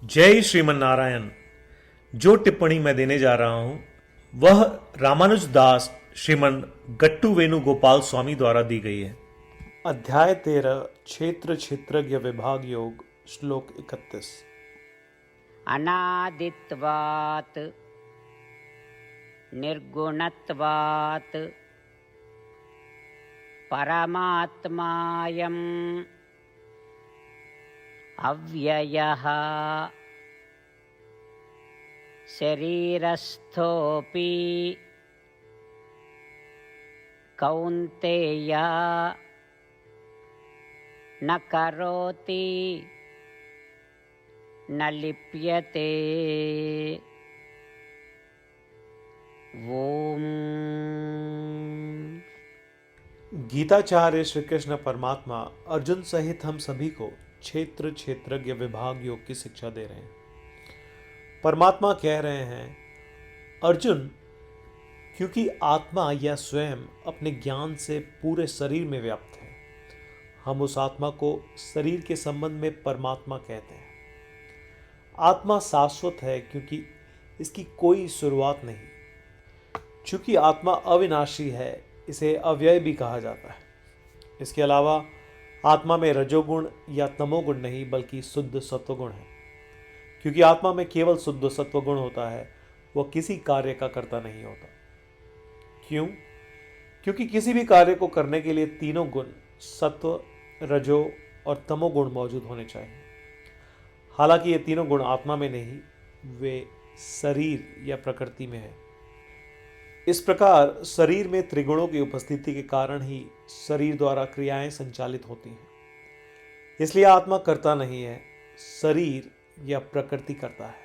जय श्रीमन नारायण। जो टिप्पणी मैं देने जा रहा हूं वह रामानुज दास श्रीमन गट्टू वेणुगोपाल स्वामी द्वारा दी गई है। अध्याय 13 क्षेत्र क्षेत्रज्ञ विभाग योग श्लोक 31। अनादित्वात् निर्गुणत्वात् परमात्मायम् अव्ययः शरीरस्थोऽपि कौन्तेय न करोति न लिप्यते। ओम। गीताचार्य श्री कृष्ण परमात्मा अर्जुन सहित हम सभी को क्षेत्र क्षेत्रज्ञ विभाग योग की शिक्षा दे रहे हैं। परमात्मा कह रहे हैं, अर्जुन, क्योंकि आत्मा या स्वयं अपने ज्ञान से पूरे शरीर में व्याप्त है, हम उस आत्मा को शरीर के संबंध में परमात्मा कहते हैं। आत्मा शाश्वत है क्योंकि इसकी कोई शुरुआत नहीं। चूंकि आत्मा अविनाशी है, इसे अव्यय भी कहा जाता है। इसके अलावा आत्मा में रजोगुण या तमोगुण नहीं बल्कि शुद्ध सत्वगुण है। क्योंकि आत्मा में केवल शुद्ध सत्वगुण होता है, वह किसी कार्य का कर्ता नहीं होता। क्यों? क्योंकि किसी भी कार्य को करने के लिए तीनों गुण सत्व, रजो और तमोगुण मौजूद होने चाहिए। हालांकि ये तीनों गुण आत्मा में नहीं, वे शरीर या प्रकृति में है। इस प्रकार शरीर में त्रिगुणों की उपस्थिति के कारण ही शरीर द्वारा क्रियाएं संचालित होती हैं। इसलिए आत्मा कर्ता नहीं है, शरीर या प्रकृति करता है।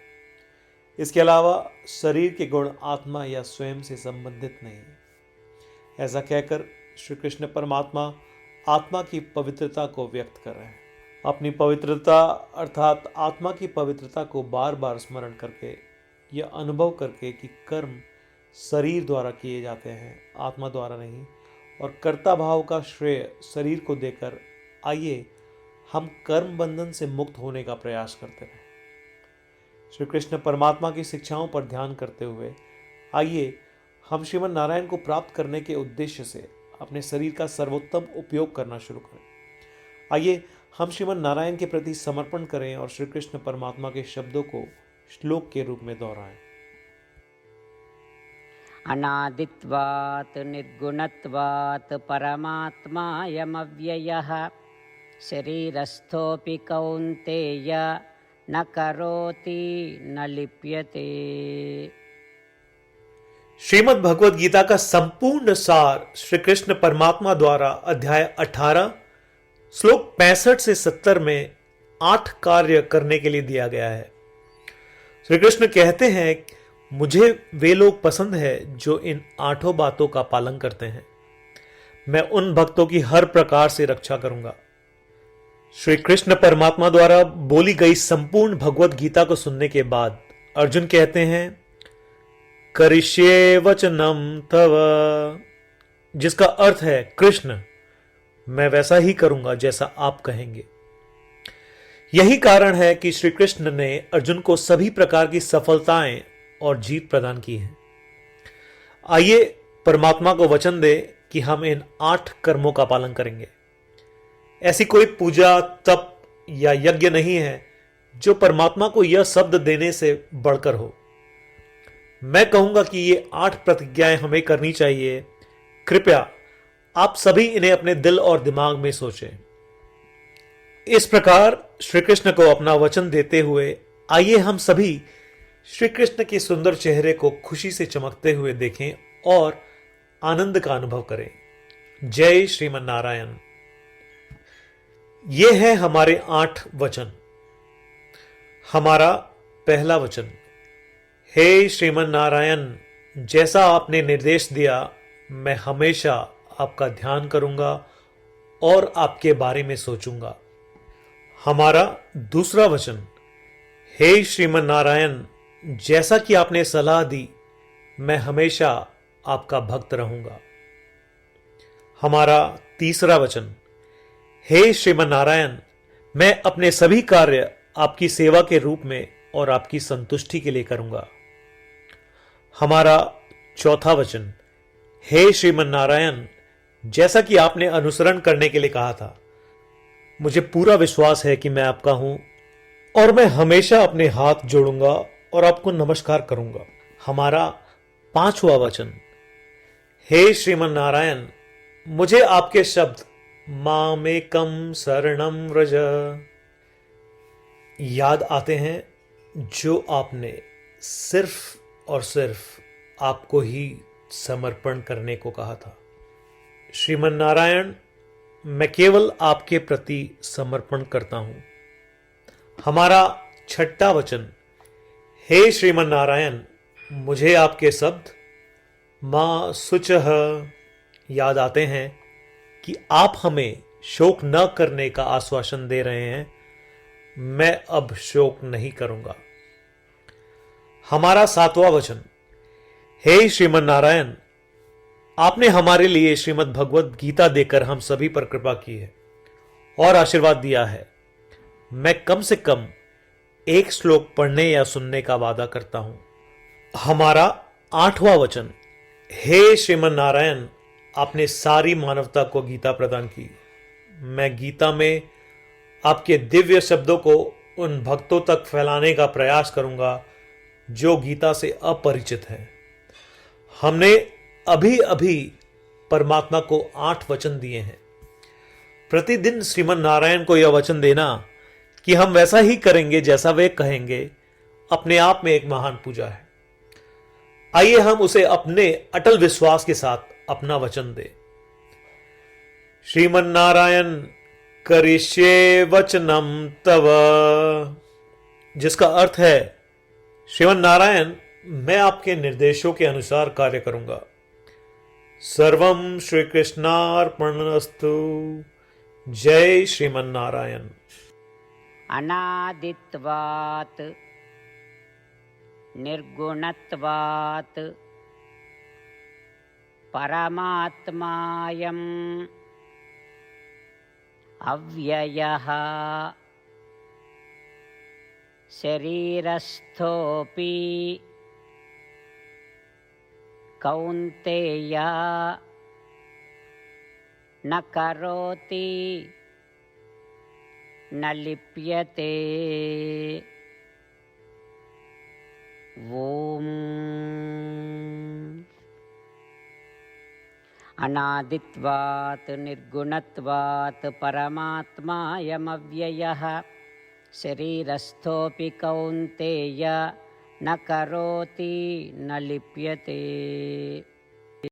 इसके अलावा शरीर के गुण आत्मा या स्वयं से संबंधित नहीं है। ऐसा कहकर श्री कृष्ण परमात्मा आत्मा की पवित्रता को व्यक्त कर रहे हैं। अपनी पवित्रता अर्थात आत्मा की पवित्रता को बार बार स्मरण करके यह अनुभव करके कि कर्म शरीर द्वारा किए जाते हैं, आत्मा द्वारा नहीं, और कर्ता भाव का श्रेय शरीर को देकर आइए हम कर्म बंधन से मुक्त होने का प्रयास करते रहें। श्री कृष्ण परमात्मा की शिक्षाओं पर ध्यान करते हुए आइए हम श्रीमन नारायण को प्राप्त करने के उद्देश्य से अपने शरीर का सर्वोत्तम उपयोग करना शुरू करें। आइए हम श्रीमन नारायण के प्रति समर्पण करें और श्री कृष्ण परमात्मा के शब्दों को श्लोक के रूप में दोहराएं। अनादित्वात् निर्गुणत्वात् परमात्मायमव्ययः शरीरस्थोऽपि कौन्तेय न करोति न लिप्यते। श्रीमद् भगवद गीता का संपूर्ण सार श्री कृष्ण परमात्मा द्वारा अध्याय 18 श्लोक 65 से 70 में 8 कार्य करने के लिए दिया गया है। श्री कृष्ण कहते हैं, मुझे वे लोग पसंद है जो इन 8 बातों का पालन करते हैं। मैं उन भक्तों की हर प्रकार से रक्षा करूंगा। श्री कृष्ण परमात्मा द्वारा बोली गई संपूर्ण भगवद गीता को सुनने के बाद अर्जुन कहते हैं, करिष्ये वचनम तव, जिसका अर्थ है, कृष्ण, मैं वैसा ही करूंगा जैसा आप कहेंगे। यही कारण है कि श्री कृष्ण ने अर्जुन को सभी प्रकार की सफलताएं और जीत प्रदान की है। आइए परमात्मा को वचन दे कि हम इन 8 कर्मों का पालन करेंगे। ऐसी कोई पूजा, तप या यज्ञ नहीं है जो परमात्मा को यह शब्द देने से बढ़कर हो। मैं कहूंगा कि ये 8 प्रतिज्ञाएं हमें करनी चाहिए। कृपया आप सभी इन्हें अपने दिल और दिमाग में सोचें। इस प्रकार श्री कृष्ण को अपना वचन देते हुए आइए हम सभी श्री कृष्ण के सुंदर चेहरे को खुशी से चमकते हुए देखें और आनंद का अनुभव करें। जय श्रीमन नारायण। ये है हमारे 8 वचन। हमारा पहला वचन, हे श्रीमन नारायण, जैसा आपने निर्देश दिया मैं हमेशा आपका ध्यान करूंगा और आपके बारे में सोचूंगा। हमारा दूसरा वचन, हे श्रीमन नारायण, जैसा कि आपने सलाह दी मैं हमेशा आपका भक्त रहूंगा। हमारा तीसरा वचन, हे श्रीमन नारायण, मैं अपने सभी कार्य आपकी सेवा के रूप में और आपकी संतुष्टि के लिए करूंगा। हमारा चौथा वचन, हे श्रीमन नारायण, जैसा कि आपने अनुसरण करने के लिए कहा था, मुझे पूरा विश्वास है कि मैं आपका हूं और मैं हमेशा अपने हाथ जोड़ूंगा और आपको नमस्कार करूंगा। हमारा पांचवा वचन, हे श्रीमन नारायण, मुझे आपके शब्द मामेकम शरणम व्रज याद आते हैं, जो आपने सिर्फ और सिर्फ आपको ही समर्पण करने को कहा था। श्रीमन नारायण, मैं केवल आपके प्रति समर्पण करता हूं। हमारा छठा वचन, हे श्रीमन नारायण, मुझे आपके शब्द मां शुचः याद आते हैं कि आप हमें शोक न करने का आश्वासन दे रहे हैं। मैं अब शोक नहीं करूंगा। हमारा सातवां वचन, हे श्रीमन नारायण, आपने हमारे लिए श्रीमद् भगवद गीता देकर हम सभी पर कृपा की है और आशीर्वाद दिया है। मैं कम से कम एक श्लोक पढ़ने या सुनने का वादा करता हूं। हमारा आठवां वचन, हे श्रीमन नारायण, आपने सारी मानवता को गीता प्रदान की। मैं गीता में आपके दिव्य शब्दों को उन भक्तों तक फैलाने का प्रयास करूंगा जो गीता से अपरिचित हैं। हमने अभी अभी परमात्मा को 8 वचन दिए हैं। प्रतिदिन श्रीमन नारायण को यह वचन देना कि हम वैसा ही करेंगे जैसा वे कहेंगे, अपने आप में एक महान पूजा है। आइए हम उसे अपने अटल विश्वास के साथ अपना वचन दें। श्रीमन नारायण करिष्ये वचनम तव, जिसका अर्थ है, श्रीमन नारायण, मैं आपके निर्देशों के अनुसार कार्य करूंगा। सर्वम श्री कृष्णार्पणमस्तु। जय श्रीमन नारायण। अनादित्वात् निर्गुणत्वात् परमात्मायम् अव्ययः शरीरस्थोऽपि कौन्तेय न करोति न लिप्यते। ओम। अनादित्वात् निर्गुणत्वात् परमात्मायमव्ययः शरीरस्थोऽपि कौन्तेय न करोति न लिप्यते।